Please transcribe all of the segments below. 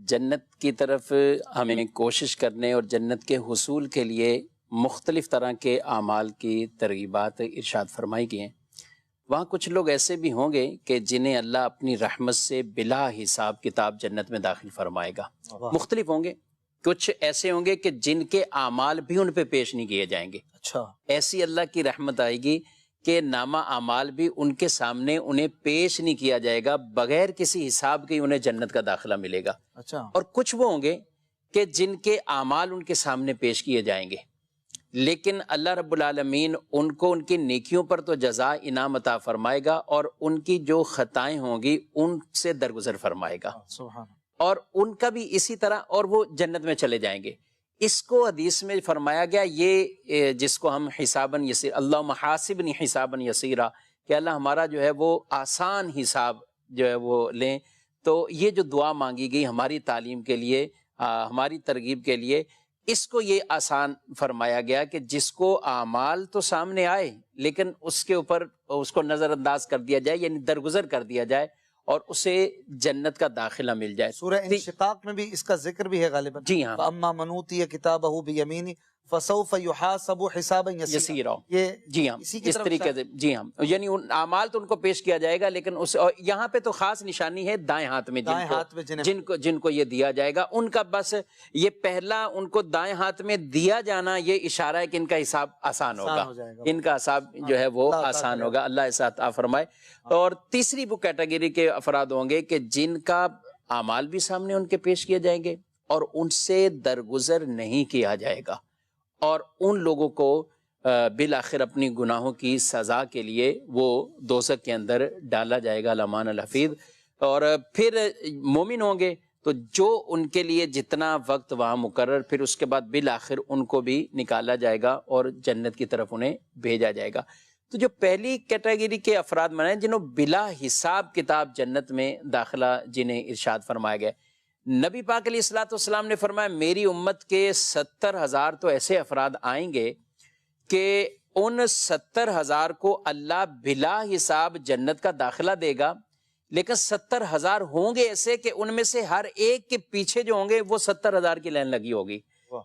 جنت کی طرف ہمیں کوشش کرنے اور جنت کے حصول کے لیے مختلف طرح کے اعمال کی ترغیبات ارشاد فرمائی گئی ہیں، وہاں کچھ لوگ ایسے بھی ہوں گے کہ جنہیں اللہ اپنی رحمت سے بلا حساب کتاب جنت میں داخل فرمائے گا۔ مختلف ہوں گے، کچھ ایسے ہوں گے کہ جن کے اعمال بھی ان پہ پیش نہیں کیے جائیں گے۔ اچھا، ایسی اللہ کی رحمت آئے گی کہ نامہ اعمال بھی ان کے سامنے انہیں پیش نہیں کیا جائے گا، بغیر کسی حساب کے انہیں جنت کا داخلہ ملے گا۔ اچھا، اور کچھ وہ ہوں گے کہ جن کے اعمال ان کے سامنے پیش کیے جائیں گے، لیکن اللہ رب العالمین ان کو ان کی نیکیوں پر تو جزا انعام عطا فرمائے گا، اور ان کی جو خطائیں ہوں گی ان سے درگزر فرمائے گا، اور ان کا بھی اسی طرح، اور وہ جنت میں چلے جائیں گے۔ اس کو حدیث میں فرمایا گیا، یہ جس کو ہم حساباً یسیر، اللہم حاسبنی حساباً یسیرا، کہ اللہ ہمارا جو ہے وہ آسان حساب جو ہے وہ لیں۔ تو یہ جو دعا مانگی گئی ہماری تعلیم کے لیے، ہماری ترغیب کے لیے، اس کو یہ آسان فرمایا گیا کہ جس کو اعمال تو سامنے آئے لیکن اس کے اوپر اس کو نظر انداز کر دیا جائے، یعنی درگزر کر دیا جائے، اور اسے جنت کا داخلہ مل جائے۔ سورہ انشقاق میں بھی اس کا ذکر بھی ہے غالباً۔ جی ہاں، فَأَمَّا مَنْ أُوتِيَ كِتَابَهُ بِيَمِينِهِ فَسَوْفَ يُحَاسَبُ حِسَابًا یسیرا، یہ جی ہاں، اس طریقے سے، جی ہاں، یعنی ان اعمال تو ان کو پیش کیا جائے گا، لیکن اس، اور یہاں پہ تو خاص نشانی ہے دائیں ہاتھ میں، جن کو یہ دیا جائے گا، ان کا بس یہ پہلا ان کو دائیں ہاتھ میں دیا جانا یہ اشارہ ہے کہ ان کا حساب آسان ہوگا، ان کا حساب جو ہے وہ آسان ہوگا۔ اللہ ایسا عطا فرمائے۔ اور تیسری وہ کیٹیگری کے افراد ہوں گے کہ جن کا اعمال بھی سامنے ان کے پیش کیے جائیں گے اور ان سے درگزر نہیں کیا جائے گا، اور ان لوگوں کو بالآخر اپنی گناہوں کی سزا کے لیے وہ دوزخ کے اندر ڈالا جائے گا، الامان الحفیظ۔ اور پھر مومن ہوں گے تو جو ان کے لیے جتنا وقت وہاں مقرر، پھر اس کے بعد بالآخر ان کو بھی نکالا جائے گا اور جنت کی طرف انہیں بھیجا جائے گا۔ تو جو پہلی کیٹیگری کے افراد منائے جنہوں بلا حساب کتاب جنت میں داخلہ جنہیں ارشاد فرمایا گیا، نبی پاک علیہ الصلوۃ والسلام نے فرمایا میری امت کے 70,000 تو ایسے افراد آئیں گے کہ ان 70,000 کو اللہ بلا حساب جنت کا داخلہ دے گا، لیکن 70,000 ہوں گے ایسے کہ ان میں سے ہر ایک کے پیچھے جو ہوں گے وہ 70,000 کی لائن لگی ہوگی،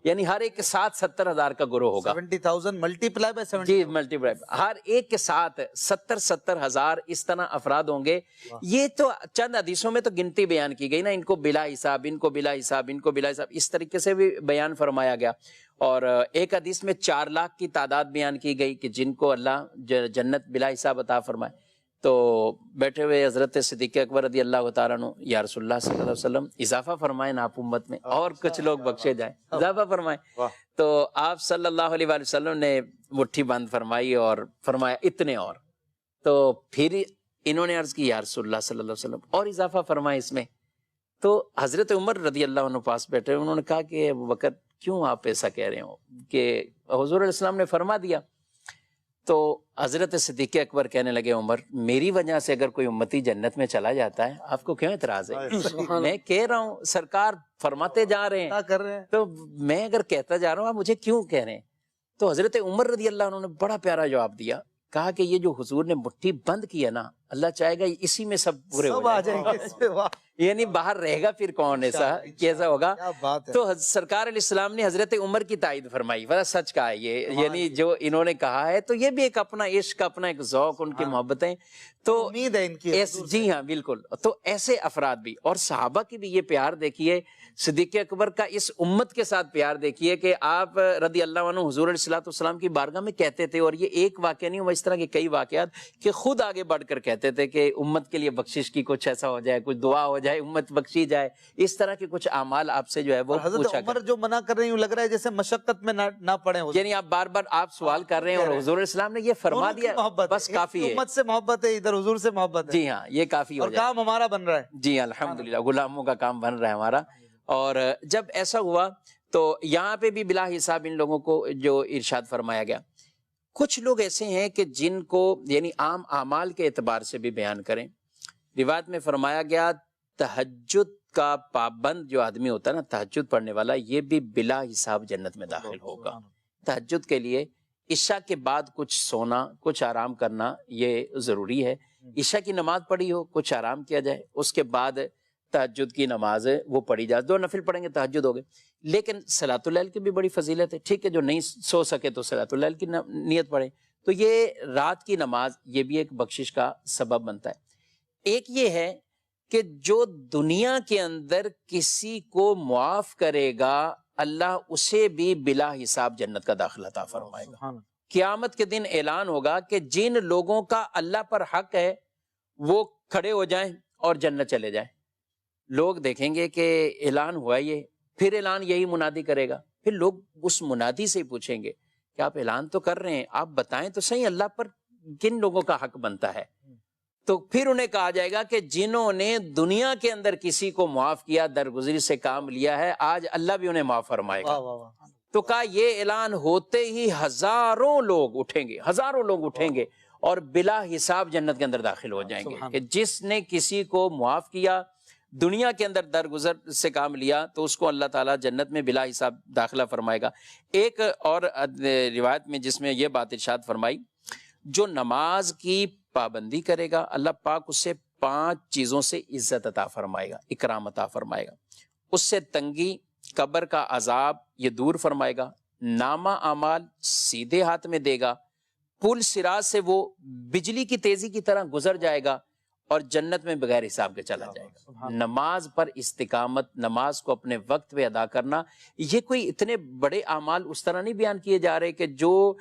یعنی ہر ایک کے ساتھ 70,000 کا گروہ ہوگا۔ 70,000 ملٹیپلائی بائی 70، جی ملٹیپلائی، ہر ایک کے ساتھ 70,000 اس طرح افراد ہوں گے۔ یہ تو چند حدیثوں میں تو گنتی بیان کی گئی نا، ان کو بلا حساب، ان کو بلا حساب، ان کو بلا حساب، اس طریقے سے بھی بیان فرمایا گیا۔ اور ایک حدیث میں 4 لاکھ کی تعداد بیان کی گئی کہ جن کو اللہ جنت بلا حساب عطا فرمائے۔ تو بیٹھے ہوئے حضرت صدیق اکبر رضی اللہ تعالیٰ عنہ، یا رسول اللہ صلی اللہ علیہ وسلم اضافہ فرمائیں آپ امت میں، اور کچھ لوگ بخشے جائیں، اضافہ فرمائیں۔ تو آپ صلی اللہ علیہ وآلہ وسلم نے مٹھی بند فرمائی اور فرمایا اتنے اور۔ تو پھر انہوں نے عرض کی یا رسول اللہ صلی اللہ علیہ وسلم اور اضافہ فرمائیں اس میں۔ تو حضرت عمر رضی اللہ عنہ پاس بیٹھے، انہوں نے کہا کہ ابو بکر کیوں آپ ایسا کہہ رہے ہو، کہ حضور علیہ السلام نے فرما دیا۔ تو حضرت صدیق اکبر کہنے لگے عمر، میری وجہ سے اگر کوئی امتی جنت میں چلا جاتا ہے آپ کو کیوں اعتراض ہے؟ میں کہہ رہا ہوں، سرکار فرماتے جا رہے ہیں، تو میں اگر کہتا جا رہا ہوں آپ مجھے کیوں کہہ رہے ہیں؟ تو حضرت عمر رضی اللہ عنہ نے بڑا پیارا جواب دیا، کہا کہ یہ جو حضور نے مٹھی بند کیا نا، اللہ چاہے گا اسی میں سب پورے ہو جائیں گے، یعنی باہر رہے گا پھر کون، ایسا کیسا ہوگا؟ تو سرکار علیہ السلام نے حضرت عمر کی تائید فرمائی، بڑا سچ کہا ہے یہ، یعنی جو انہوں نے کہا ہے تو یہ بھی ایک اپنا عشق، اپنا ایک ذوق، ان کی محبتیں، تو امید ہے ان کی۔ جی ہاں بالکل۔ تو ایسے افراد بھی، اور صحابہ کی بھی یہ پیار دیکھیے، صدیق اکبر کا اس امت کے ساتھ پیار دیکھیے کہ آپ رضی اللہ عنہ حضور علیہ الصلوۃ والسلام کی بارگاہ میں کہتے تھے، اور یہ ایک واقعہ نہیں ہوا، اس طرح کے کئی واقعات، کہ خود آگے بڑھ کر کہتے تھے کہ امت کے لیے بخشش کی کچھ ایسا ہو جائے، کچھ دعا ہو جائے، امت بخشی جائے، اس طرح کے کچھ اعمال آپ سے جو ہے وہ حضرت عمر جو منع کر رہے ہیں لگ رہا ہے جیسے مشقت میں نہ پڑے، یعنی آپ بار بار آپ سوال کر رہے ہیں، اور حضور علیہ السلام نے یہ فرما دیا، بس کافی ہے، امت سے محبت ہے، ادھر حضور سے محبت ہے۔ جی ہاں، یہ کافی ہو اور جائے، کام ہمارا بن رہا ہے۔ جی الحمدللہ، غلاموں کا کام بن رہا ہے ہمارا۔ اور جب ایسا ہوا تو یہاں پہ بھی بلا حساب ان لوگوں کو جو ارشاد فرمایا گیا۔ کچھ لوگ ایسے ہیں کہ جن کو یعنی عام اعمال کے اعتبار سے بھی بیان کریں، روایت میں فرمایا گیا تہجد کا پابند جو آدمی ہوتا ہے نا، تہجد پڑھنے والا، یہ بھی بلا حساب جنت میں داخل ہوگا۔ تہجد کے لیے عشاء کے بعد کچھ سونا، کچھ آرام کرنا یہ ضروری ہے۔ عشاء کی نماز پڑھی ہو، کچھ آرام کیا جائے، اس کے بعد تہجد کی نماز ہے وہ پڑھی جائے، 2 نفل پڑھیں گے تہجد ہو گئے. لیکن صلاۃ اللیل کی بھی بڑی فضیلت ہے. ٹھیک ہے، جو نہیں سو سکے تو صلاۃ اللیل کی نیت پڑھیں. تو یہ رات کی نماز یہ بھی ایک بخشش کا سبب بنتا ہے. ایک یہ ہے کہ جو دنیا کے اندر کسی کو معاف کرے گا اللہ اسے بھی بلا حساب جنت کا داخلہ عطا فرمائے گا. سبحان اللہ. قیامت کے دن اعلان ہوگا کہ جن لوگوں کا اللہ پر حق ہے وہ کھڑے ہو جائیں اور جنت چلے جائیں. لوگ دیکھیں گے کہ اعلان ہوا یہ، پھر اعلان یہی منادی کرے گا. پھر لوگ اس منادی سے پوچھیں گے کہ آپ اعلان تو کر رہے ہیں، آپ بتائیں تو صحیح اللہ پر کن لوگوں کا حق بنتا ہے. تو پھر انہیں کہا جائے گا کہ جنہوں نے دنیا کے اندر کسی کو معاف کیا، درگزری سے کام لیا ہے، آج اللہ بھی انہیں معاف فرمائے گا. واہ واہ واہ. تو کہا یہ اعلان ہوتے ہی ہزاروں لوگ اٹھیں گے اور بلا حساب جنت کے اندر داخل ہو جائیں گے. کہ جس نے کسی کو معاف کیا، دنیا کے اندر درگزر سے کام لیا، تو اس کو اللہ تعالیٰ جنت میں بلا حساب داخلہ فرمائے گا. ایک اور روایت میں جس میں یہ بات ارشاد فرمائی، جو نماز کی پابندی کرے گا اللہ پاک اس سے 5 چیزوں سے عزت عطا فرمائے گا، اکرام عطا فرمائے گا. اس سے تنگی، قبر کا عذاب یہ دور فرمائے گا، نامہ اعمال سیدھے ہاتھ میں دے گا، پل صراط سے وہ بجلی کی تیزی کی طرح گزر جائے گا اور جنت میں بغیر حساب کے چلا جائے گا. نماز پر استقامت، نماز کو اپنے وقت پہ ادا کرنا، یہ کوئی اتنے بڑے اعمال اس طرح نہیں بیان کیے جا رہے کہ جو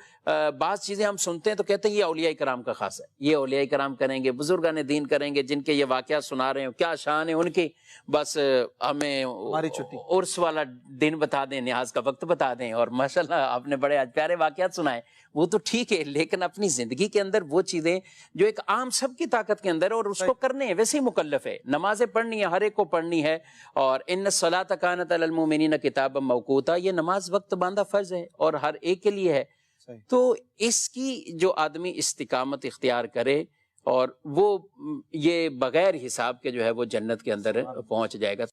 بعض چیزیں ہم سنتے ہیں تو کہتے ہیں یہ اولیاء کرام کا خاص ہے، یہ اولیاء کرام کریں گے، بزرگان دین کریں گے، جن کے یہ واقعات سنا رہے ہیں کیا شان ہے ان کی، بس ہمیں عرس والا دن بتا دیں، نیاز کا وقت بتا دیں، اور ماشاءاللہ آپ نے بڑے پیارے واقعات سنائے. وہ تو ٹھیک ہے، لیکن اپنی زندگی کے اندر وہ چیزیں جو ایک عام سب کی طاقت کے اندر ہے اور اس کو کرنے ہیں، ویسے ہی مکلف ہے. نمازیں پڑھنی ہے، ہر ایک کو پڑھنی ہے. اور ان الصلاۃ کانت علی المؤمنین کتابا موقوتا، یہ نماز وقت باندھا فرض ہے اور ہر ایک کے لیے ہے. تو اس کی جو آدمی استقامت اختیار کرے اور وہ یہ بغیر حساب کے جو ہے وہ جنت کے اندر پہنچ جائے گا.